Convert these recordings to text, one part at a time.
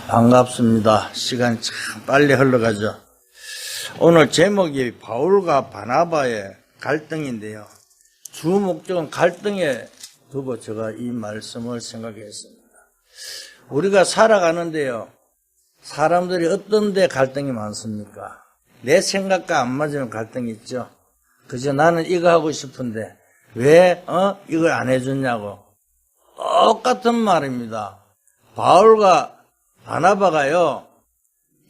반갑습니다. 시간이 참 빨리 흘러가죠. 오늘 제목이 바울과 바나바의 갈등인데요. 주 목적은 갈등에 두고 제가 이 말씀을 생각했습니다. 우리가 살아가는데요. 사람들이 어떤 데 갈등이 많습니까? 내 생각과 안 맞으면 갈등이 있죠. 그저 나는 이거 하고 싶은데 왜 이걸 안 해줬냐고. 똑같은 말입니다. 바울과 바나바가요,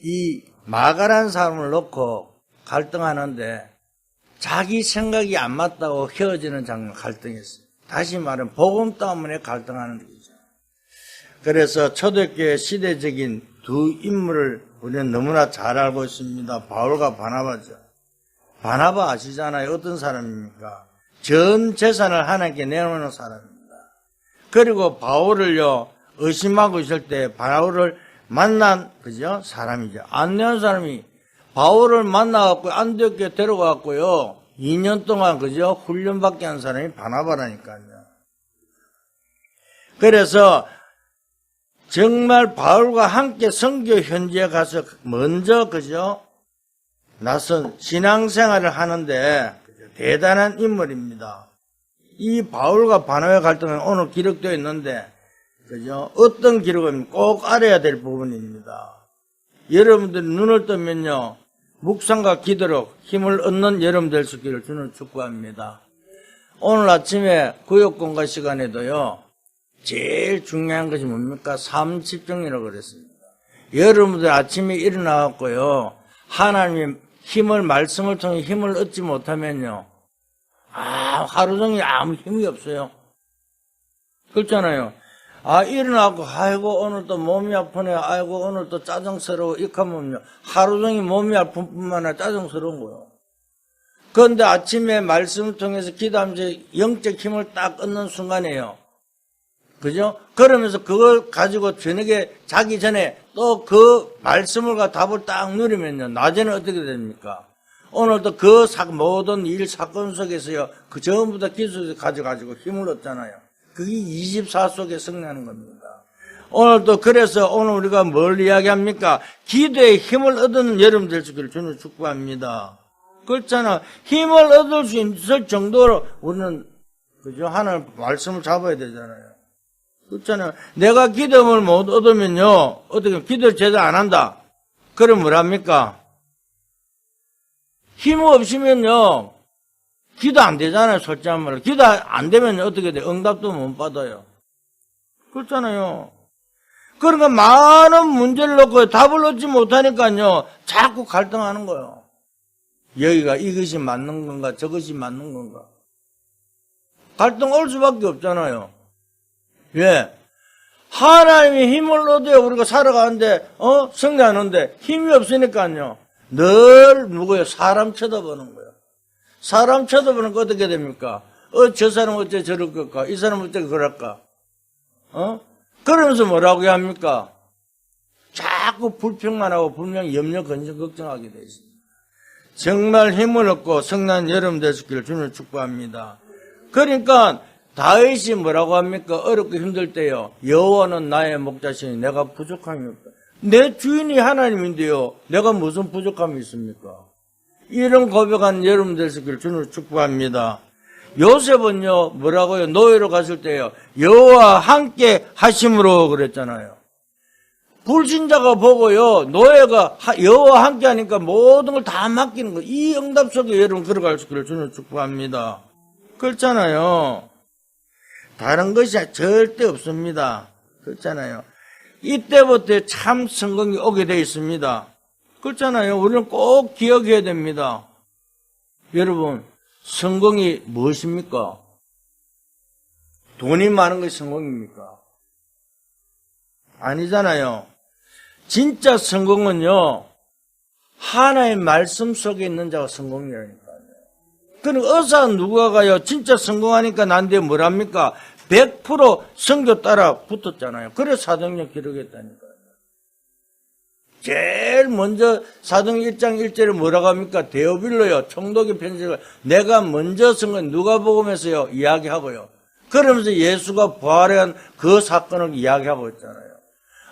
이 마가라는 사람을 놓고 갈등하는데 자기 생각이 안 맞다고 헤어지는 장면, 갈등이었어요. 다시 말하면 복음 때문에 갈등하는 거죠. 그래서 초대교회 시대적인 두 인물을 우리는 너무나 잘 알고 있습니다. 바울과 바나바죠. 바나바 아시잖아요. 어떤 사람입니까? 전 재산을 하나님께 내놓는 사람입니다. 그리고 바울을요, 의심하고 있을 때 바울을 만난, 그죠? 사람이죠. 안내한 사람이 바울을 만나갖고 안디옥에 데려가갖고요, 2년 동안, 그죠? 훈련받게 한 사람이 바나바라니까요. 그래서 정말 바울과 함께 선교 현지에 가서 먼저, 그죠? 나선 신앙생활을 하는데 대단한 인물입니다. 이 바울과 바나바의 갈등은 오늘 기록되어 있는데, 그죠? 어떤 기록은 꼭 알아야 될 부분입니다. 여러분들 눈을 뜨면요, 묵상과 기도로 힘을 얻는 여러분 될 수 있기를 주는 축복합니다. 오늘 아침에 구역공과 시간에도요, 제일 중요한 것이 뭡니까? 삶 집중이라고 그랬습니다. 여러분들 아침에 일어나갖고요, 하나님의 힘을, 말씀을 통해 힘을 얻지 못하면요, 하루 종일 아무 힘이 없어요. 그렇잖아요. 일어나고, 아이고, 오늘 또 몸이 아프네. 아이고, 오늘 또 짜증스러워. 이렇게 하면요, 하루 종일 몸이 아픈 뿐만 아니라 짜증스러운 거예요. 그런데 아침에 말씀을 통해서 기도하면서 영적 힘을 딱 얻는 순간이에요. 그죠? 그러면서 그걸 가지고 저녁에 자기 전에 또 그 말씀을 답을 딱 누리면요, 낮에는 어떻게 됩니까? 오늘도 그 모든 일 사건 속에서요, 그 전부 다 기술을 가져가지고 힘을 얻잖아요. 그게 24 속에 승리하는 겁니다. 오늘도 그래서 오늘 우리가 뭘 이야기합니까? 기도에 힘을 얻는 여러분 될 수 있기를 주는 축복합니다. 그렇잖아. 힘을 얻을 수 있을 정도로 우리는, 그죠? 하나님 말씀을 잡아야 되잖아요. 그렇잖아요. 내가 기도를 못 얻으면요, 어떻게, 기도를 제대로 안 한다. 그럼 뭐랍니까? 힘 없으면요, 기도 안 되잖아요, 솔직히 말로. 기도 안 되면 어떻게 돼? 응답도 못 받아요. 그렇잖아요. 그러니까 많은 문제를 놓고 답을 얻지 못하니까요, 자꾸 갈등하는 거예요. 여기가 이것이 맞는 건가, 저것이 맞는 건가. 갈등 올 수밖에 없잖아요. 왜? 하나님의 힘을 얻어야 우리가 살아가는데, 승리하는데, 힘이 없으니까요, 늘 누구예요? 사람 쳐다보는 거예요. 사람 쳐다보는 거 어떻게 됩니까? 저 사람 어째 저럴까? 이 사람 어째 그럴까? 그러면서 뭐라고 합니까? 자꾸 불평만 하고 분명히 염려, 근심, 걱정하게 되어 있습니다. 정말 힘을 얻고 성난 여러분 되시기를 주님 축복합니다. 그러니까 다윗이 뭐라고 합니까? 어렵고 힘들 때요, 여호와는 나의 목자시니 내가 부족함이 없다. 내 주인이 하나님인데요, 내가 무슨 부족함이 있습니까? 이런 고백한 여러분 되시기를 주님 축복합니다. 요셉은요, 뭐라고요? 노예로 갔을 때요, 여호와 함께 하심으로 그랬잖아요. 불신자가 보고요, 노예가 여호와 함께 하니까 모든 걸 다 맡기는 거예요. 이 응답 속에 여러분 들어갈 수 있기를 주님 축복합니다. 그렇잖아요. 다른 것이 절대 없습니다. 그렇잖아요. 이때부터 참 성공이 오게 되어 있습니다. 그렇잖아요. 우리는 꼭 기억해야 됩니다. 여러분, 성공이 무엇입니까? 돈이 많은 것이 성공입니까? 아니잖아요. 진짜 성공은요, 하나의 말씀 속에 있는 자가 성공이라니까요. 그럼 의사 누가가요, 진짜 성공하니까 난데 뭐랍니까? 100% 선교 따라 붙었잖아요. 그래서 사도행전 기록했다니까요. 제일 먼저 사도행 1장 1절에 뭐라고 합니까? 데오빌로요, 총독의 편지를 내가 먼저 쓴 건 누가복음에서요 이야기하고요. 그러면서 예수가 부활한 그 사건을 이야기하고 있잖아요.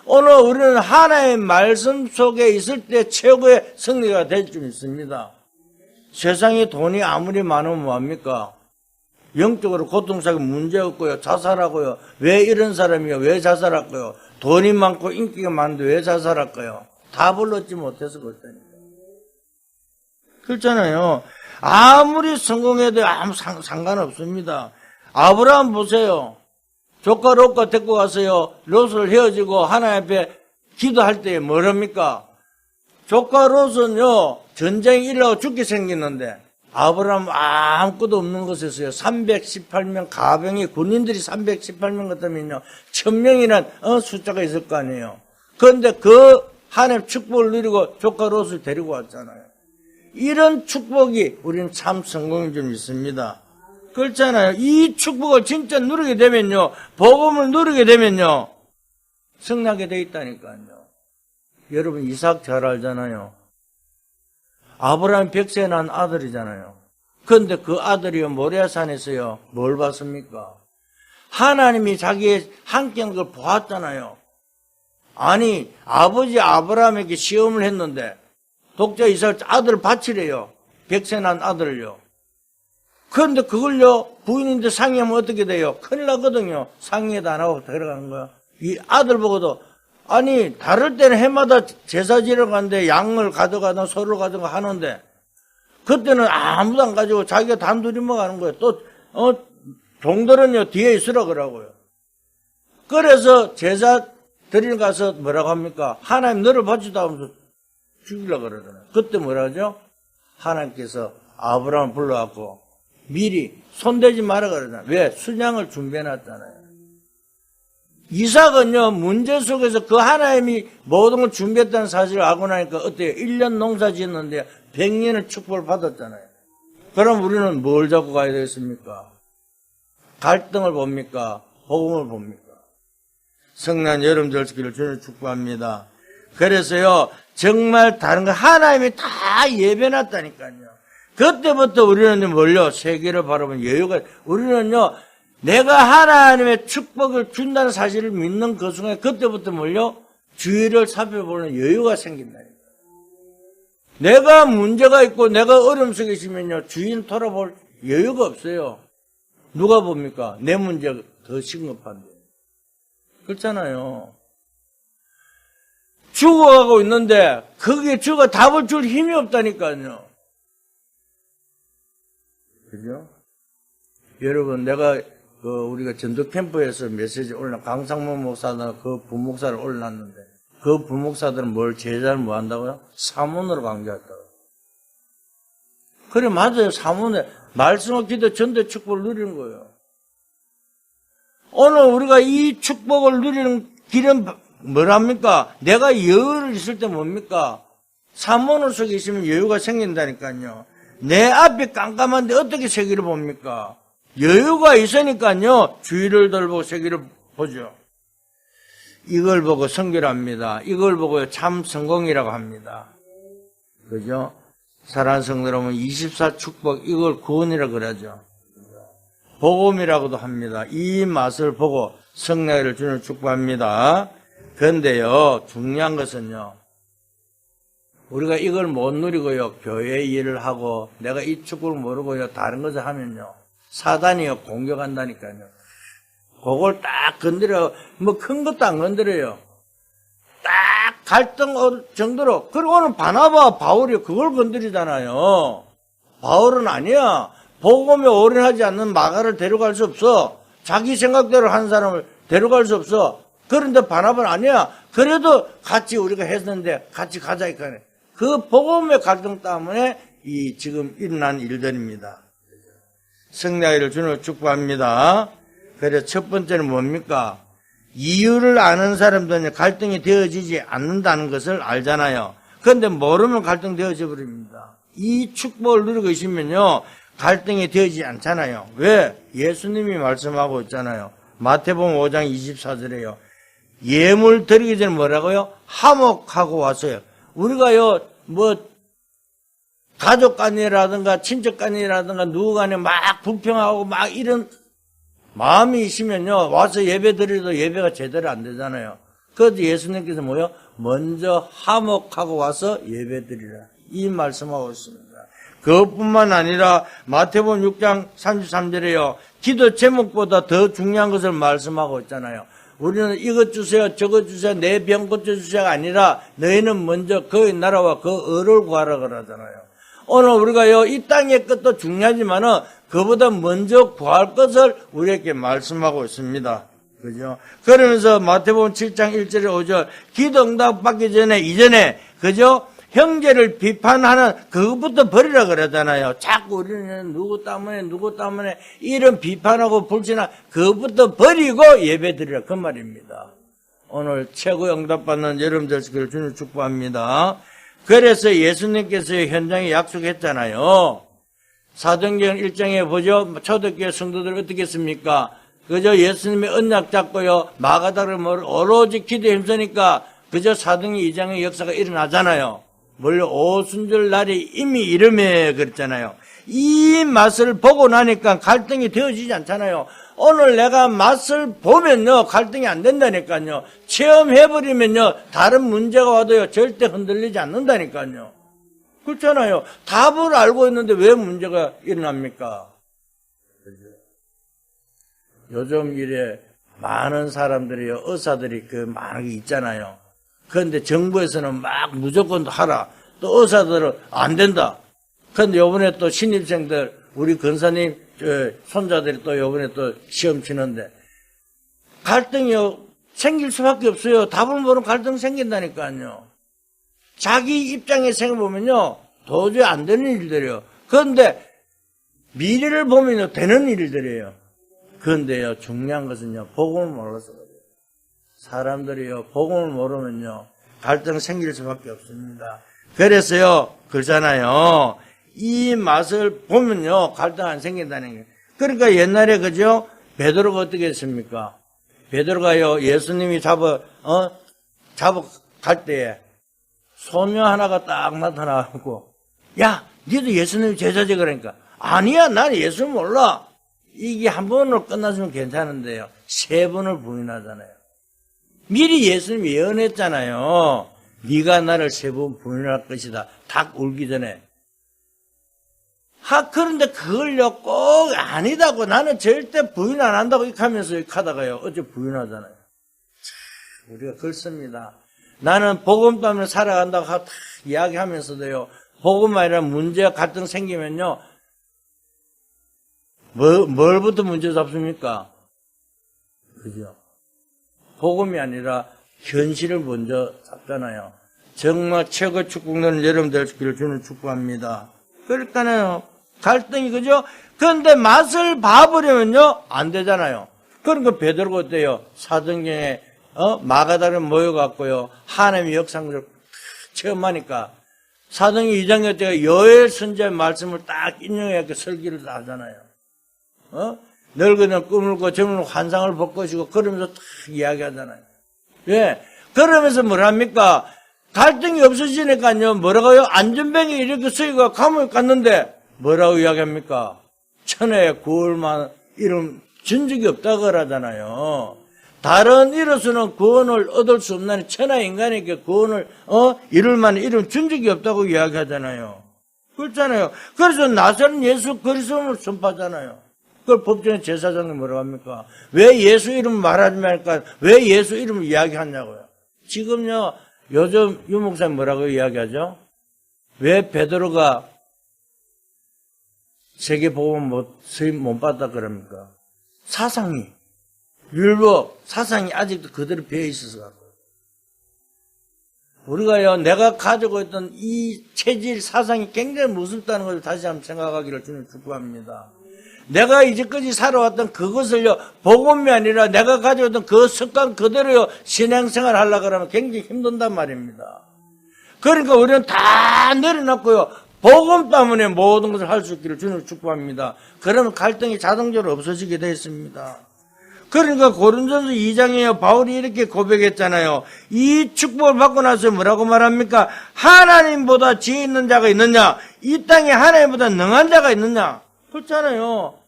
오늘 우리는 하나의 말씀 속에 있을 때 최고의 승리가 될 줄 믿습니다. 세상에 돈이 아무리 많으면 뭐합니까? 영적으로 고통스럽게 문제 없고요. 자살하고요. 왜 이런 사람이요? 왜 자살할까요? 돈이 많고 인기가 많은데 왜 자살할까요? 답을 얻지 못해서 그렇다니까. 그렇잖아요. 아무리 성공해도 아무 상관없습니다. 아브라함 보세요. 조카 롯과 데리고 가서요. 롯을 헤어지고 하나님 앞에 기도할 때 뭐랍니까? 조카 롯은요. 전쟁이 일어나고 죽게 생겼는데 아브라함 아무것도 없는 곳에서요. 318명 가병이 군인들이 318명 같으면요. 1000명이란 숫자가 있을 거 아니에요. 그런데 그 하나님 축복을 누리고 조카 롯을 데리고 왔잖아요. 이런 축복이 우리는 참 성공인 줄 믿습니다. 그렇잖아요. 이 축복을 진짜 누리게 되면요. 복음을 누리게 되면요. 승리하게 돼 있다니까요. 여러분 이삭 잘 알잖아요. 아브라함 100세 난 아들이잖아요. 그런데 그 아들이요. 모리아산에서요. 뭘 봤습니까? 하나님이 자기의 함께한 걸 보았잖아요. 아니 아버지 아브라함에게 시험을 했는데 독자 이삭 아들을 바치래요. 100세 난 아들을요. 그런데 그걸요 부인인데 상의하면 어떻게 돼요? 큰일 나거든요. 상의도 안 하고 들어가는 거야. 이 아들 보고도 아니 다를 때는 해마다 제사 지러 가는데 양을 가져가든 소를 가져가 하는데 그때는 아무도 안 가지고 자기가 단둘이 먹는 거예요. 또 종들은요 뒤에 있으라 그러고요. 그래서 제사 드리러 가서 뭐라고 합니까? 하나님 너를 바치다 하면서 죽이려고 그러잖아요. 그때 뭐라 하죠? 하나님께서 아브라함을 불러갖고 미리 손대지 마라 그러잖아요. 왜? 순양을 준비해놨잖아요. 이삭은요 문제 속에서 그 하나님이 모든 걸 준비했다는 사실을 알고 나니까 어때요? 1년 농사 지었는데 100년의 축복을 받았잖아요. 그럼 우리는 뭘 잡고 가야 되겠습니까? 갈등을 봅니까? 복음을 봅니까? 성난 여름 절기를 주님 축복합니다. 그래서요 정말 다른 거 하나님이 다 예배해놨다니까요. 그때부터 우리는 뭘요? 세계를 바라보는 여유가, 우리는요 내가 하나님의 축복을 준다는 사실을 믿는 그 순간 그때부터 뭘요? 주위를 살펴보는 여유가 생긴다니까. 내가 문제가 있고 내가 어려움 속에 있으면요 주위는 돌아볼 여유가 없어요. 누가 봅니까? 내 문제가 더 심각한데. 그렇잖아요. 죽어가고 있는데 거기에 주가 답을 줄 힘이 없다니까요. 그죠? 여러분 내가 우리가 전도 캠프에서 메시지 강상모 목사나 그 부목사를 올려놨는데 그 부목사들은 뭘 제자를 뭐 한다고요? 사문으로 강조했다고. 그래 맞아요. 사문에 말씀을 기도 전도 축복을 누리는 거예요. 오늘 우리가 이 축복을 누리는 길은 뭐랍니까? 내가 여유를 있을 때 뭡니까? 사문을 속에 있으면 여유가 생긴다니까요. 내 앞이 깜깜한데 어떻게 세계를 봅니까? 여유가 있으니까요. 주위를 돌보고 세계를 보죠. 이걸 보고 선교를 합니다. 이걸 보고 참 성공이라고 합니다. 그죠? 사랑하는 성도 여러분 24 축복 이걸 구원이라고 그러죠. 복음이라고도 합니다. 이 맛을 보고 성례를 주는 축복합니다. 그런데요 중요한 것은요 우리가 이걸 못 누리고요 교회 일을 하고 내가 이 축복을 모르고요 다른 것을 하면요 사단이요 공격한다니까요. 그걸 딱 건드려 뭐 큰 것도 안 건드려요. 딱 갈등 정도로. 그리고 오늘 바나바 바울이 그걸 건드리잖아요. 바울은 아니야. 복음에 올인하지 않는 마가를 데려갈 수 없어. 자기 생각대로 한 사람을 데려갈 수 없어. 그런데 바나바는 아니야. 그래도 같이 우리가 했는데 같이 가자 이까네. 그 복음의 갈등 때문에 이 지금 일어난 일들입니다. 승리하기를 주님을 축복합니다. 그래서 첫 번째는 뭡니까? 이유를 아는 사람들은 갈등이 되어지지 않는다는 것을 알잖아요. 그런데 모르면 갈등 되어져 버립니다. 이 축복을 누리고 있으면요 갈등이 되어지지 않잖아요. 왜? 예수님이 말씀하고 있잖아요. 마태복음 5장 24절에요. 예물 드리기 전에 뭐라고요? 화목하고 왔어요. 우리가요 가족 간이라든가 친척 간이라든가 누구 간에 막 불평하고 막 이런 마음이 있으면요 와서 예배 드려도 예배가 제대로 안 되잖아요. 그래서 예수님께서 뭐요? 먼저 화목하고 와서 예배드리라. 이 말씀하고 있습니다. 그것뿐만 아니라 마태복음 6장 33절에요. 기도 제목보다 더 중요한 것을 말씀하고 있잖아요. 우리는 이것 주세요, 저것 주세요, 내 병 고쳐주세요가 아니라 너희는 먼저 그의 나라와 그 의를 구하라 그러잖아요. 오늘 우리가요, 이 땅의 것도 중요하지만은 그보다 먼저 구할 것을 우리에게 말씀하고 있습니다. 그죠? 그러면서 마태복음 7장 1절에 5절, 기도 응답 받기 전에, 이전에, 그죠? 형제를 비판하는 그것부터 버리라 그러잖아요. 자꾸 우리는 누구 때문에 이런 비판하고 불신하 그것부터 버리고 예배드리라 그 말입니다. 오늘 최고 응답받는 여러분들 되시기를 주님 축복합니다. 그래서 예수님께서 현장에 약속했잖아요. 사도행전 1장에 보죠. 초대교회 성도들 어떻게 했습니까? 그저 예수님의 언약 잡고요. 마가다를 오로지 기도에 힘쓰니까 그저 사도행전 2장의 역사가 일어나잖아요. 물론 오순절 날이 이미 이름에 그랬잖아요. 이 맛을 보고 나니까 갈등이 되어지지 않잖아요. 오늘 내가 맛을 보면요 갈등이 안 된다니까요. 체험해버리면요 다른 문제가 와도요 절대 흔들리지 않는다니까요. 그렇잖아요. 답을 알고 있는데 왜 문제가 일어납니까? 요즘 일에 많은 사람들이요 의사들이 많은 게 있잖아요. 그런데 정부에서는 막 무조건 하라. 또 의사들은 안 된다. 그런데 요번에 또 신입생들, 우리 근사님 손자들이 또 요번에 또 시험 치는데 갈등이 생길 수밖에 없어요. 답을 모르면 갈등 생긴다니까요. 자기 입장에 생각해보면요. 도저히 안 되는 일들이에요. 그런데 미래를 보면요. 되는 일들이에요. 그런데요. 중요한 것은요. 복음을 몰라서 그래요. 사람들이요, 복음을 모르면요, 갈등 생길 수밖에 없습니다. 그래서요, 그러잖아요. 이 맛을 보면요, 갈등 안 생긴다는 거예요. 그러니까 옛날에, 그죠? 베드로가 어떻게 했습니까? 베드로가요, 예수님이 갈 때에 소녀 하나가 딱 나타나고, 야, 니도 예수님 제자지 그러니까. 아니야, 난 예수 몰라. 이게 한 번으로 끝났으면 괜찮은데요. 3번을 부인하잖아요. 미리 예수님이 예언했잖아요. 네가 나를 3번 부인할 것이다. 닭 울기 전에. 그런데 그걸요 꼭 아니다고 나는 절대 부인 안 한다고 이렇게 하면서 이렇게 하다가요. 어째 부인하잖아요. 우리가 그렇습니다. 나는 복음 때문에 살아간다고 다 이야기하면서도요. 복음 아니라 문제가 갈등 생기면요. 뭘부터 문제 잡습니까? 그죠? 복음이 아니라 현실을 먼저 잡잖아요. 정말 최고 축복는 여러분들 되기를 주는 축복합니다. 그러니까요. 갈등이 그죠? 그런데 맛을 봐버리면요. 안 되잖아요. 그러니까 베드로가 어때요? 사도행전에 마가다를 모여갖고요. 하나님의 역사를 체험하니까 사도행전 2장에 때가 요엘 선지자의 말씀을 딱 인용해서 설교를 다 하잖아요. 늙은이는 꿈을 꿔 젊은 환상을 볼 것이고 그러면서 딱 이야기하잖아요. 예. 그러면서 뭐랍니까? 갈등이 없어지니까요. 뭐라고요? 안전뱅이 이렇게 쓰이고 감옥에 갔는데 뭐라고 이야기합니까? 천하의 구원만 이름 준 적이 없다고 그러잖아요. 다른 이로서는 구원을 얻을 수 없나니 천하 인간에게 구원을 이룰 만한 이름 준 적이 없다고 이야기하잖아요. 그렇잖아요. 그래서 나사렛 예수 그리스도를 선포하잖아요. 그걸 법정에 제사장이 뭐라고 합니까? 왜 예수 이름 말하지 말까? 왜 예수 이름을 이야기하냐고요. 지금요, 요즘 유 목사님 뭐라고 이야기하죠? 왜 베드로가 세계복음 수임 못 받았다 그럽니까? 사상이, 율법, 사상이 아직도 그대로 배어 있어서. 우리가요, 내가 가지고 있던 이 체질, 사상이 굉장히 무섭다는 것을 다시 한번 생각하기를 주님 축복합니다. 내가 이제까지 살아왔던 그것을요, 복음이 아니라 내가 가지고 있던 그 습관 그대로요, 신앙생활 하려고 하면 굉장히 힘든단 말입니다. 그러니까 우리는 다 내려놨고요, 복음 때문에 모든 것을 할 수 있기를 주님 축복합니다. 그러면 갈등이 자동적으로 없어지게 되어 있습니다. 그러니까 고린도전서 2장에요, 바울이 이렇게 고백했잖아요. 이 축복을 받고 나서 뭐라고 말합니까? 하나님보다 지혜 있는 자가 있느냐? 이 땅에 하나님보다 능한 자가 있느냐? 그렇잖아요.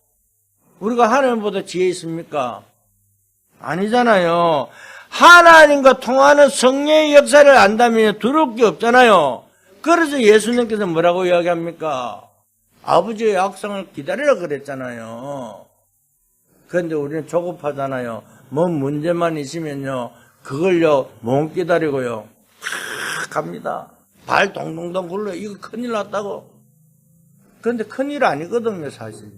우리가 하나님보다 지혜 있습니까? 아니잖아요. 하나님과 통하는 성령의 역사를 안다면 두려울 게 없잖아요. 그래서 예수님께서 뭐라고 이야기합니까? 아버지의 약속을 기다리라 그랬잖아요. 그런데 우리는 조급하잖아요. 뭐 문제만 있으면요, 그걸요 못 기다리고요 갑니다. 발 동동동 굴러. 이거 큰일 났다고. 그런데 큰일 아니거든요, 사실.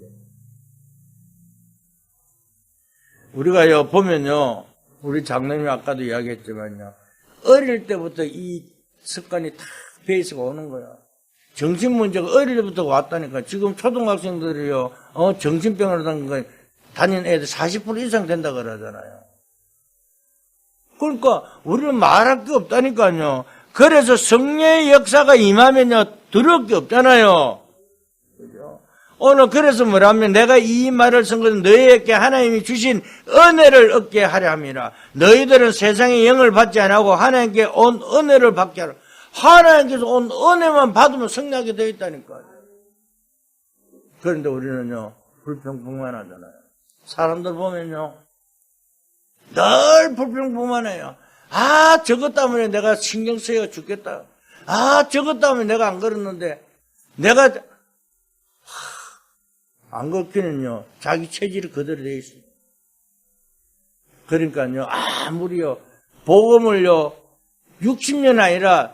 우리가요 보면요, 우리 장로님이 아까도 이야기했지만요, 어릴 때부터 이 습관이 탁 베이스가 오는 거야. 정신 문제가 어릴 때부터 왔다니까. 지금 초등학생들이요, 정신병으로 다니는 애들 40% 이상 된다 그러잖아요. 그러니까 우리는 말할 게 없다니까요. 그래서 성령의 역사가 임하면요 두려울 게 없잖아요. 그죠? 오늘 그래서 뭐라면 내가 이 말을 쓴 것은 너희에게 하나님이 주신 은혜를 얻게 하려 함이라. 너희들은 세상의 영을 받지 않고 하나님께 온 은혜를 받게 하라. 하나님께서 온 은혜만 받으면 승리하게 되어 있다니까요. 그런데 우리는요 불평불만하잖아요. 사람들 보면요 늘 불평불만해요. 아, 저것 때문에 내가 신경 쓰여 죽겠다. 아, 저것 때문에 내가 안 걸었는데, 내가, 안 걷기는요, 자기 체질이 그대로 되어 있어요. 그러니까요, 아무리요, 복음을요, 60년 아니라,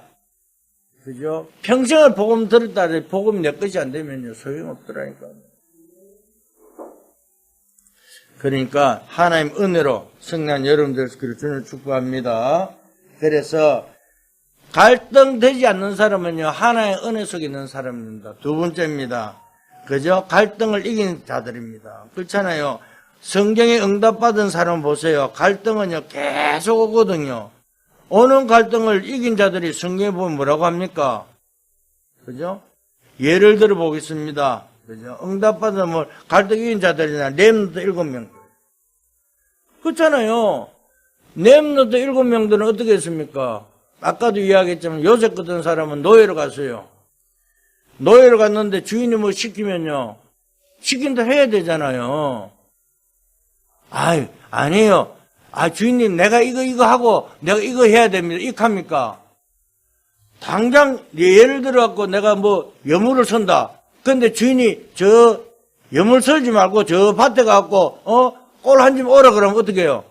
그죠? 평생을 복음 들었다 해도 복음이 내 것이 안 되면요, 소용없더라니까요. 그러니까 하나님 은혜로 성난 여러분들 주를 축복합니다. 그래서 갈등되지 않는 사람은요 하나의 은혜 속에 있는 사람입니다. 두 번째입니다. 그죠? 갈등을 이긴 자들입니다. 그렇잖아요. 성경에 응답받은 사람 보세요. 갈등은요 계속 오거든요. 오는 갈등을 이긴 자들이 성경에 보면 뭐라고 합니까? 그죠? 예를 들어 보겠습니다. 그죠? 응답받은 뭐 갈등 이긴 자들이나 렘넌트 7명. 그렇잖아요. 렘넌트 7명들은 어떻게 했습니까? 아까도 이야기했지만 요셉 같은 사람은 노예로 갔어요. 노예로 갔는데 주인이 뭐 시키면요. 시킨 대로 해야 되잖아요. 아이, 아니에요. 아, 주인님, 내가 이거 하고 내가 이거 해야 됩니다. 이렇게 합니까? 당장 예를 들어갖고 내가 뭐 여물을 선다. 근데 주인이 저 여물 설지 말고 저 밭에 가갖고 꼴 한 집 오라 그러면 어떻게 해요?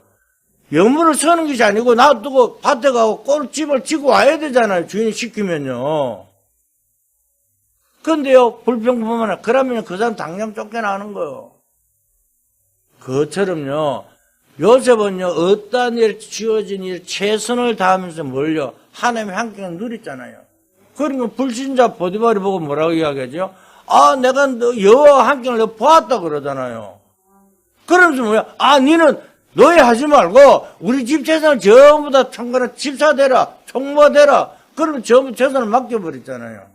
여물을 서는 것이 아니고 놔두고 밭에 가고 꼴집을 지고 와야 되잖아요. 주인이 시키면요. 근데요 불평불만해. 그러면 그 사람 당장 쫓겨나는 거예요. 그것처럼요 요셉은요 어떠한 일 지어진 일 최선을 다하면서 뭘요 하나님의 함께를 누렸잖아요. 그러니까 불신자 보디발이 보고 뭐라고 이야기하죠? 아, 내가 여호와 함께를 보았다 그러잖아요. 그러면서 뭐야? 아, 니는 노예하지 말고 우리 집 재산을 전부 다 총괄한 집사되라, 총무되라. 그러면 전부 재산을 맡겨버렸잖아요.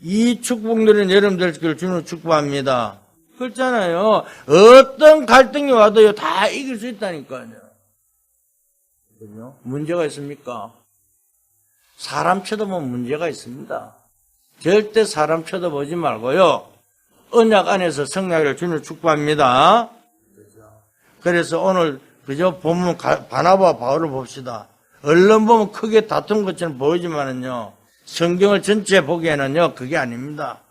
이 축복 누리는 여러분들 주는 축복합니다. 그렇잖아요. 어떤 갈등이 와도요 다 이길 수 있다니까요. 그죠? 문제가 있습니까? 사람 쳐다보면 문제가 있습니다. 절대 사람 쳐다보지 말고요. 언약 안에서 성령을 주는 축복합니다. 그래서 오늘 그저 보면 바나바와 바울을 봅시다. 얼른 보면 크게 다툰 것처럼 보이지만은요. 성경을 전체 보기에는요. 그게 아닙니다.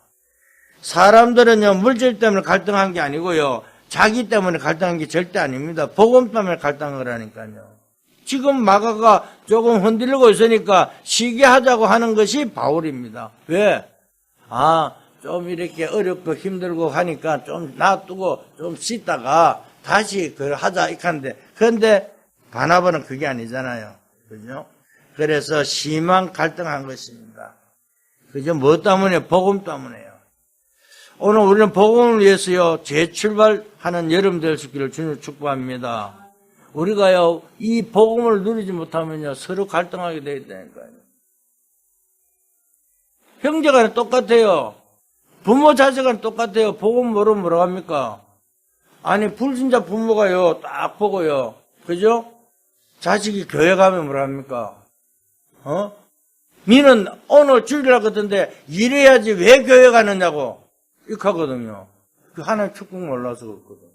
사람들은요. 물질 때문에 갈등한 게 아니고요. 자기 때문에 갈등한 게 절대 아닙니다. 복음 때문에 갈등한 거라니까요. 지금 마가가 조금 흔들리고 있으니까 쉬게 하자고 하는 것이 바울입니다. 왜? 아, 좀 이렇게 어렵고 힘들고 하니까 좀 놔두고 좀 쉬다가 다시 그걸 하자 이렇게 하는데, 그런데 바나바는 그게 아니잖아요. 그죠? 그래서 심한 갈등한 것입니다. 그죠? 뭐 때문에? 복음 때문에요. 오늘 우리는 복음을 위해서요, 재출발하는 여러분들 되시기를 주님 축복합니다. 우리가요, 이 복음을 누리지 못하면요, 서로 갈등하게 되어 있다니까요. 형제간에 똑같아요. 부모 자식간에 똑같아요. 복음 모르면 뭐라고 합니까? 아니, 불신자 부모가요, 딱 보고요. 그죠? 자식이 교회 가면 뭐라 합니까? 니는 오늘 주일날 같은데 일해야지 왜 교회 가느냐고. 이렇게 하거든요. 그 하나님 축복 몰라서 그렇거든요.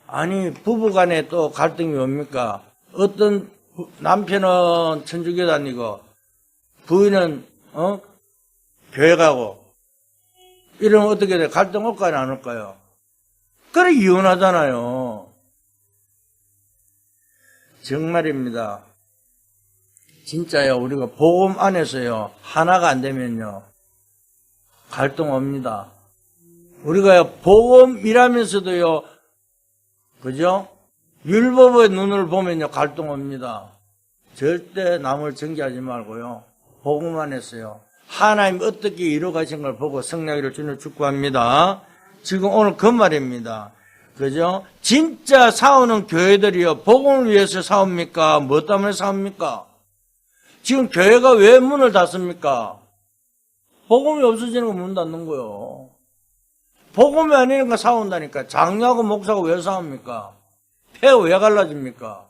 아니, 부부 간에 또 갈등이 뭡니까? 어떤 남편은 천주교 다니고 부인은 교회 가고 이러면 어떻게 돼? 갈등 올까요? 안 올까요? 그래 이혼하잖아요. 정말입니다. 진짜요. 우리가 복음 안에서요 하나가 안 되면요 갈등 옵니다. 우리가 복음이라면서도요, 그죠? 율법의 눈을 보면요 갈등 옵니다. 절대 남을 정죄하지 말고요 복음 안에서요 하나님 어떻게 이루어가신 걸 보고 승리하기를 주님 축복합니다. 지금 오늘 그 말입니다. 그죠? 진짜 싸우는 교회들이요 복음을 위해서 싸웁니까? 뭐 때문에 싸웁니까? 지금 교회가 왜 문을 닫습니까? 복음이 없어지는 거 문 닫는 거요. 복음이 아니니까 싸운다니까. 장로하고 목사가 왜 싸웁니까? 폐가 왜 갈라집니까?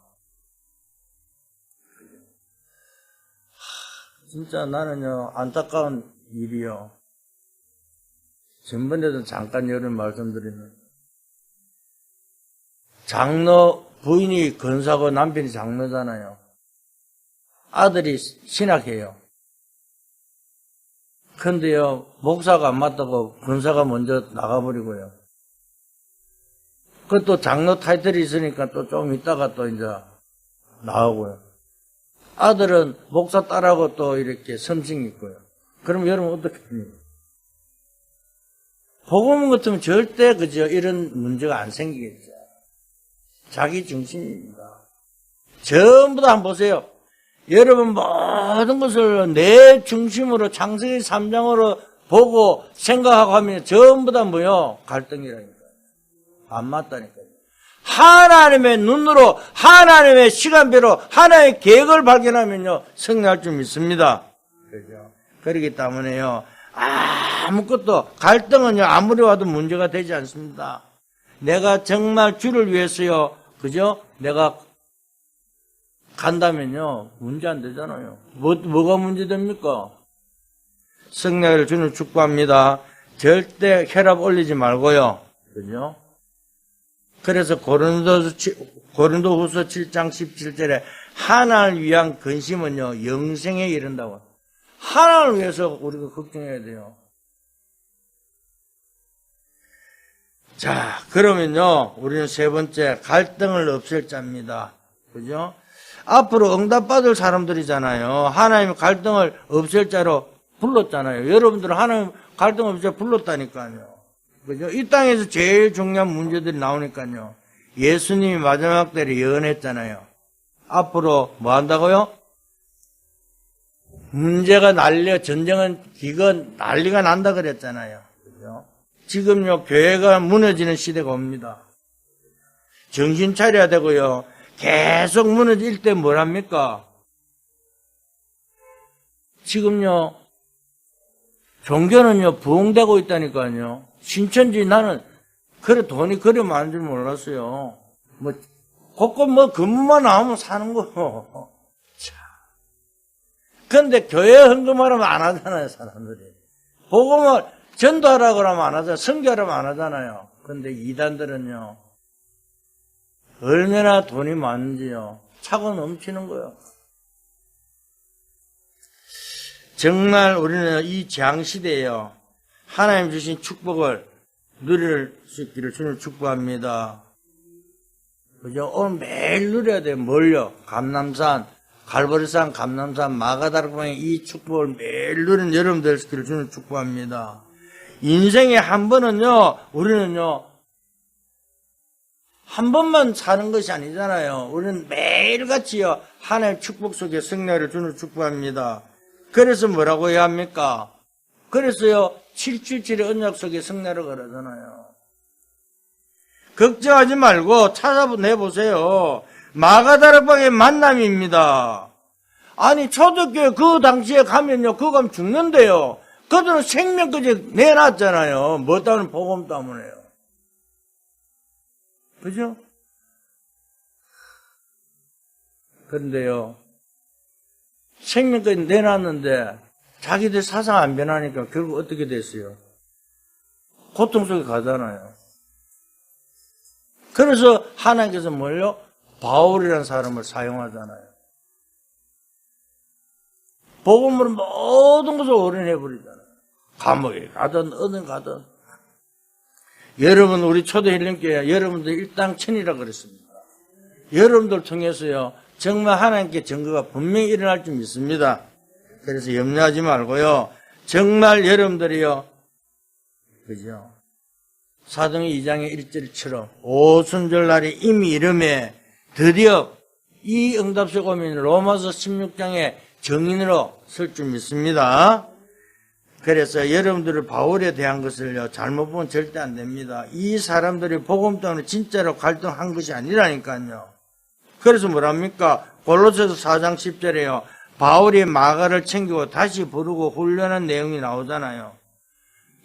진짜 나는요 안타까운 일이요. 전번에도 잠깐 여름 말씀드리는 장로 부인이 권사고 남편이 장로잖아요. 아들이 신학해요. 근데요 목사가 안 맞다고 권사가 먼저 나가버리고요. 그것도 장로 타이틀이 있으니까 또 좀 있다가 또 이제 나오고요. 아들은 목사 딸하고 또 이렇게 섬싱 있고요. 그럼 여러분 어떻게 합니까? 복음 같으면 절대 그저 이런 문제가 안 생기겠죠. 자기 중심입니다. 전부 다 한번 보세요. 여러분 모든 것을 내 중심으로 창세기 3장으로 보고 생각하고 하면 전부 다 뭐요? 갈등이라니까요. 안 맞다니까요. 하나님의 눈으로 하나님의 시간표로 하나님의 계획을 발견하면요 승리할 줄 믿습니다. 그죠? 그렇기 때문에요 아무것도 갈등은요 아무리 와도 문제가 되지 않습니다. 내가 정말 주를 위해서요 그죠? 내가 간다면요 문제 안 되잖아요. 뭐가 문제 됩니까? 승리를 주는 축복합니다. 절대 혈압 올리지 말고요. 그죠? 그래서 고린도후서 7장 17절에 하나님을 위한 근심은요 영생에 이른다고. 하나님을 위해서 우리가 걱정해야 돼요. 자, 그러면요 우리는 세 번째 갈등을 없앨 자입니다. 그죠? 앞으로 응답받을 사람들이잖아요. 하나님이 갈등을 없앨 자로 불렀잖아요. 여러분들은 하나님 갈등 없앨 자 불렀다니까요. 그죠? 이 땅에서 제일 중요한 문제들이 나오니까요. 예수님이 마지막 때에 예언했잖아요. 앞으로 뭐 한다고요? 문제가 전쟁은 기근 난리가 난다 그랬잖아요. 그죠? 지금요, 교회가 무너지는 시대가 옵니다. 정신 차려야 되고요. 계속 무너질 때 뭘 합니까? 지금요, 종교는요, 부흥되고 있다니까요. 신천지 나는, 그래, 돈이 그리 많은 줄 몰랐어요. 곳곳 근무만 나오면 사는 거. 참. 근데 교회 헌금하라면 안 하잖아요, 사람들이. 복음을 전도하라고 하면 안 하잖아요. 선교하라면 안 하잖아요. 근데 이단들은요, 얼마나 돈이 많은지요. 차고 넘치는 거예요. 정말 우리는 이 재앙시대에요. 하나님 주신 축복을 누릴 수 있기를 주님 축복합니다. 그죠? 오늘 매일 누려야 돼요. 뭘요? 감남산, 갈보리산, 감남산, 마가다락방의 이 축복을 매일 누리는 여러분들 되시기를 주님 축복합니다. 인생에 한 번은요, 우리는요, 한 번만 사는 것이 아니잖아요. 우리는 매일같이요, 하나님의 축복 속에 승리를 주님 축복합니다. 그래서 뭐라고 해야 합니까? 그래서요, 777의 언약 속에 승리를 걸어잖아요. 걱정하지 말고 찾아내보세요. 마가다락방의 만남입니다. 아니, 초대교회 그 당시에 가면요, 그거 가면 죽는데요. 그들은 생명까지 내놨잖아요. 뭐 때문에? 복음 때문에요. 그죠? 그런데요, 생명까지 내놨는데 자기들 사상 안 변하니까 결국 어떻게 됐어요? 고통 속에 가잖아요. 그래서 하나님께서 뭘요? 바울이라는 사람을 사용하잖아요. 복음으로 모든 것을 올인해버리잖아요. 감옥에 가든 어딘 가든. 여러분 우리 초대 힐링교회 여러분들 일당천이라 그랬습니다. 여러분들 통해서요 정말 하나님께 증거가 분명히 일어날 줄 믿습니다. 그래서 염려하지 말고요 정말 여러분들이요 그죠? 사도행 2장의 1절처럼 오순절날이 이미 이름에 드디어 이 응답의 고민 로마서 16장의 정인으로 설 줄 믿습니다. 그래서 여러분들이 바울에 대한 것을요 잘못 보면 절대 안 됩니다. 이 사람들이 복음 때문에 진짜로 갈등한 것이 아니라니까요. 그래서 뭐랍니까? 골로새서 4장 10절에요. 바울이 마가를 챙기고 다시 부르고 훈련한 내용이 나오잖아요.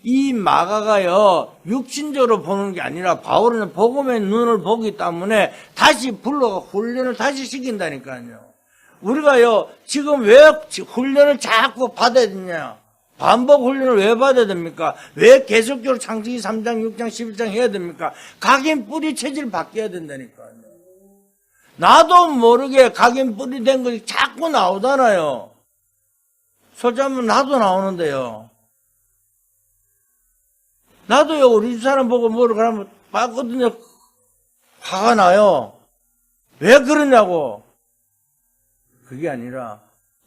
이 마가가요 육신적으로 보는 게 아니라 바울은 복음의 눈을 보기 때문에 다시 불러가 훈련을 다시 시킨다니까요. 우리가요 지금 왜 훈련을 자꾸 받아야 되냐? 반복 훈련을 왜 받아야 됩니까? 왜 계속적으로 창세기 3장, 6장, 11장 해야 됩니까? 각인 뿌리 체질 바뀌어야 된다니까요. 나도 모르게 각인 뿌리 된 것이 자꾸 나오잖아요. 솔직하면 나도 나오는데요. 나도요, 우리 집 사람 보고 뭐를 그러면 봤거든요. 화가 나요. 왜 그러냐고. 그게 아니라,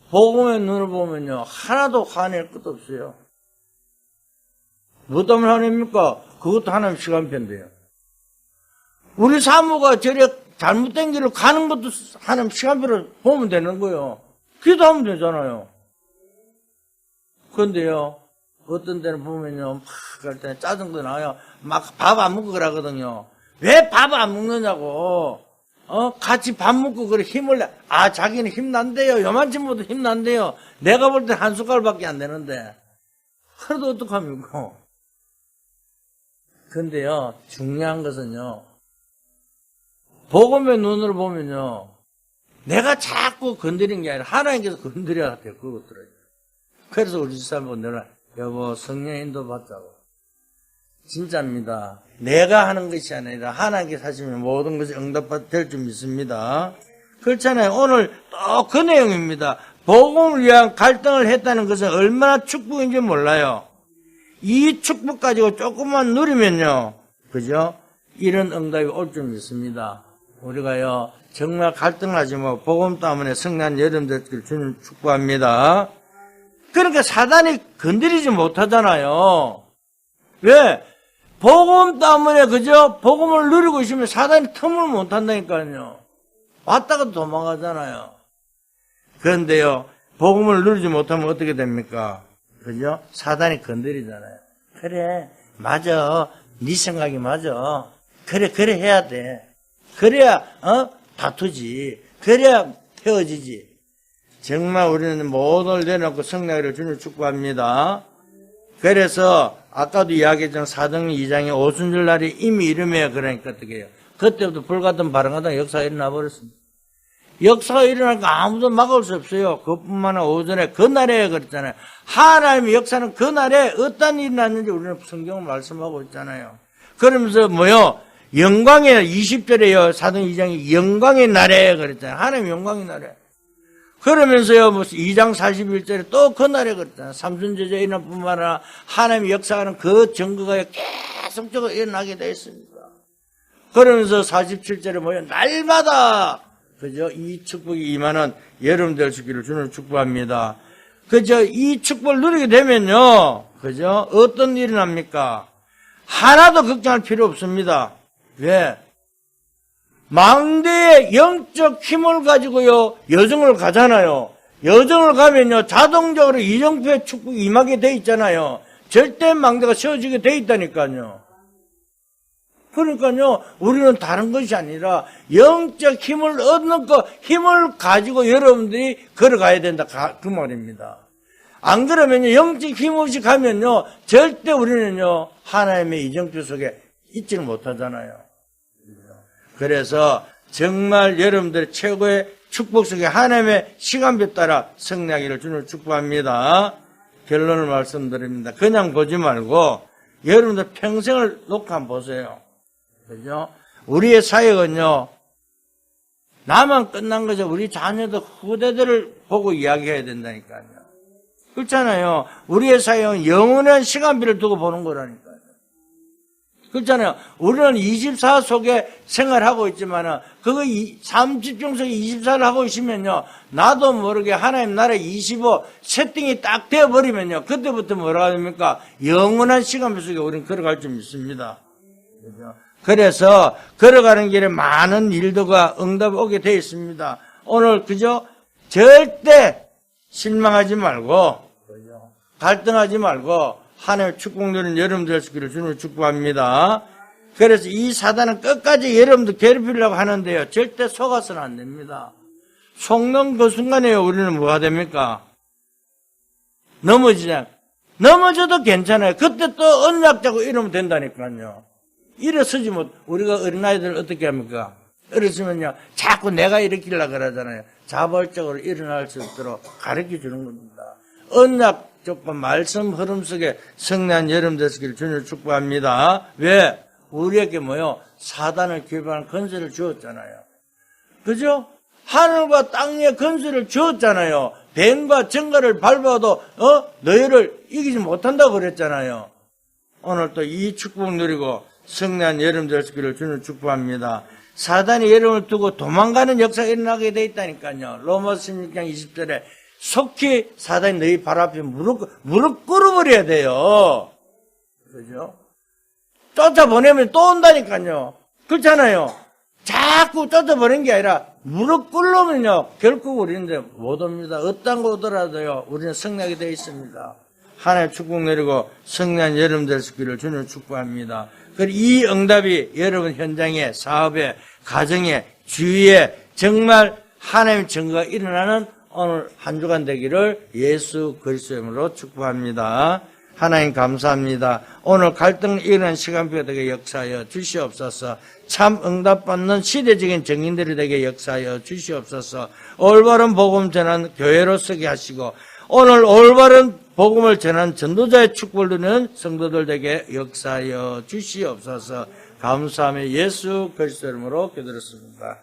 복음의 눈을 보면요, 하나도 화낼 것도 없어요. 뭐 때문에 화냅니까? 그것도 하나님 시간표인데요. 우리 사모가 저래 잘못된 길을 가는 것도 하나님 시간표를 보면 되는 거예요. 기도하면 되잖아요. 그런데요, 어떤 때는 보면요, 막 그럴 때는 짜증도 나요. 막 밥 안 먹고 그러거든요. 왜 밥 안 먹느냐고. 같이 밥 먹고 그래 힘을 내. 자기는 힘난대요. 요만큼보다 힘난대요. 내가 볼 때 한 숟갈밖에 안 되는데. 그래도 어떡합니까? 근데요, 중요한 것은요, 복음의 눈으로 보면요, 내가 자꾸 건드린 게 아니라 하나님께서 건드려야 될 것들어요. 그래서 우리 집사람들 여보 성령 인도 받자고. 진짜입니다. 내가 하는 것이 아니라 하나님께서 하시면 모든 것이 응답될 줄 믿습니다. 그렇잖아요. 오늘 또 그 내용입니다. 복음을 위한 갈등을 했다는 것은 얼마나 축복인지 몰라요. 이 축복 가지고 조금만 누리면요, 그죠? 이런 응답이 올 줄 믿습니다. 우리가요 정말 갈등하지 뭐 복음 때문에 성난 여러분들 주님 축복합니다. 그러니까 사단이 건드리지 못하잖아요. 왜? 복음 때문에 그죠? 복음을 누리고 있으면 사단이 틈을 못 한다니까요. 왔다가 도망가잖아요. 그런데요, 복음을 누리지 못하면 어떻게 됩니까? 그죠? 사단이 건드리잖아요. 그래, 맞아. 네 생각이 맞아. 그래 해야 돼. 그래야, 다투지. 그래야 헤어지지. 정말 우리는 모든 내놓고 성령을 주님 축복합니다. 그래서, 아까도 이야기했던 사도행 2장의 오순절 날이 이미 이름에 그러니까 어떻게 해요? 그때부터 불같은 발언하다가 역사가 일어나 버렸습니다. 역사가 일어나니까 아무도 막을 수 없어요. 그뿐만 아니라 오전에 그날에 그랬잖아요. 하나님의 역사는 그날에 어떤 일이 났는지 우리는 성경을 말씀하고 있잖아요. 그러면서 뭐요? 영광의 20절에요. 사도행 2장이 영광의 날에 그랬잖아요. 하나님의 영광의 날에. 그러면서요, 2장 41절에 또 그날에 그랬잖아요. 삼순제자 일어날 뿐만 아니라 하나님의 역사하는 그 증거가 계속적으로 일어나게 되어 있습니다. 그러면서 47절에 뭐예요? 날마다, 그죠? 이 축복이 임하는 여러분 될 수 있기를 주님 축복합니다. 그죠? 이 축복을 누리게 되면요, 그죠? 어떤 일이 납니까? 하나도 걱정할 필요 없습니다. 왜? 망대의 영적 힘을 가지고요, 여정을 가잖아요. 여정을 가면요, 자동적으로 이정표의 축복이 임하게 돼 있잖아요. 절대 망대가 세워지게 돼 있다니까요. 그러니까요, 우리는 다른 것이 아니라 영적 힘을 얻는 힘을 가지고 여러분들이 걸어가야 된다. 그 말입니다. 안 그러면요, 영적 힘 없이 가면요, 절대 우리는요, 하나님의 이정표 속에 있지를 못하잖아요. 그래서 정말 여러분들 최고의 축복 속에 하나님의 시간표에 따라 승리하기를 주님 축복합니다. 결론을 말씀드립니다. 그냥 보지 말고 여러분들 평생을 놓고 한번 보세요. 그죠? 우리의 사역은요, 나만 끝난 거죠. 우리 자녀들, 후대들을 보고 이야기해야 된다니까요. 그렇잖아요. 우리의 사역은 영원한 시간비를 두고 보는 거라니까요. 그렇잖아요. 우리는 24 속에 생활하고 있지만은, 그거 삶 집중 속에 24를 하고 있으면요, 나도 모르게 하나님 나라 25 세팅이 딱 되어버리면요, 그때부터 뭐라 합니까? 영원한 시간비 속에 우리는 걸어갈 줄 믿습니다. 그렇죠? 그래서 걸어가는 길에 많은 일들과 응답이 오게 되어 있습니다. 오늘 그죠? 절대 실망하지 말고, 갈등하지 말고, 하나님의 축복 누리는 여러분들 되시기를 주님을 축복합니다. 그래서 이 사단은 끝까지 여러분들 괴롭히려고 하는데요, 절대 속아서는 안 됩니다. 속는 그 순간에요, 우리는 뭐가 됩니까? 넘어져도 괜찮아요. 그때 또 언약 잡고 이러면 된다니까요. 일어서지 못, 우리가 어린아이들 어떻게 합니까? 일어서면요, 자꾸 내가 일으키려고 그러잖아요. 자발적으로 일어날 수 있도록 가르쳐 주는 겁니다. 언약 족과 말씀 흐름 속에 성난 여름 되시기를 주님을 축복합니다. 왜? 우리에게 뭐요? 사단을 기업하는 건설을 주었잖아요. 그죠? 하늘과 땅 위에 건설을 주었잖아요. 뱀과 정갈을 밟아도 너희를 이기지 못한다고 그랬잖아요. 오늘 또 이 축복 누리고 성난 여름 되시기를 주님을 축복합니다. 사단이 여러분을 두고 도망가는 역사가 일어나게 돼 있다니까요. 로마서 16장 20절에 속히 사단이 너희 발 앞에 무릎 꿇어버려야 돼요. 그죠? 쫓아보내면 또 온다니까요. 그렇잖아요. 자꾸 쫓아보내는 게 아니라 무릎 꿇으면요, 결국 우리는 못 옵니다. 어떤 거 오더라도요, 우리는 승리하게 되어 있습니다. 하나님 축복 내리고 승리한 여름 되시기를 주님 축복합니다. 그리고 이 응답이 여러분 현장에, 사업에, 가정에, 주위에 정말 하나님의 증거가 일어나는 오늘 한 주간 되기를 예수 그리스도의 이름으로 축복합니다. 하나님 감사합니다. 오늘 갈등 일어난 시간표가 되게 역사하여 주시옵소서. 참 응답받는 시대적인 정인들이 되게 역사하여 주시옵소서. 올바른 복음 전한 교회로 서게 하시고 오늘 올바른 복음을 전한 전도자의 축복을 누리는 성도들 되게 역사하여 주시옵소서. 감사하며 예수 그리스도의 이름으로 기도드렸습니다.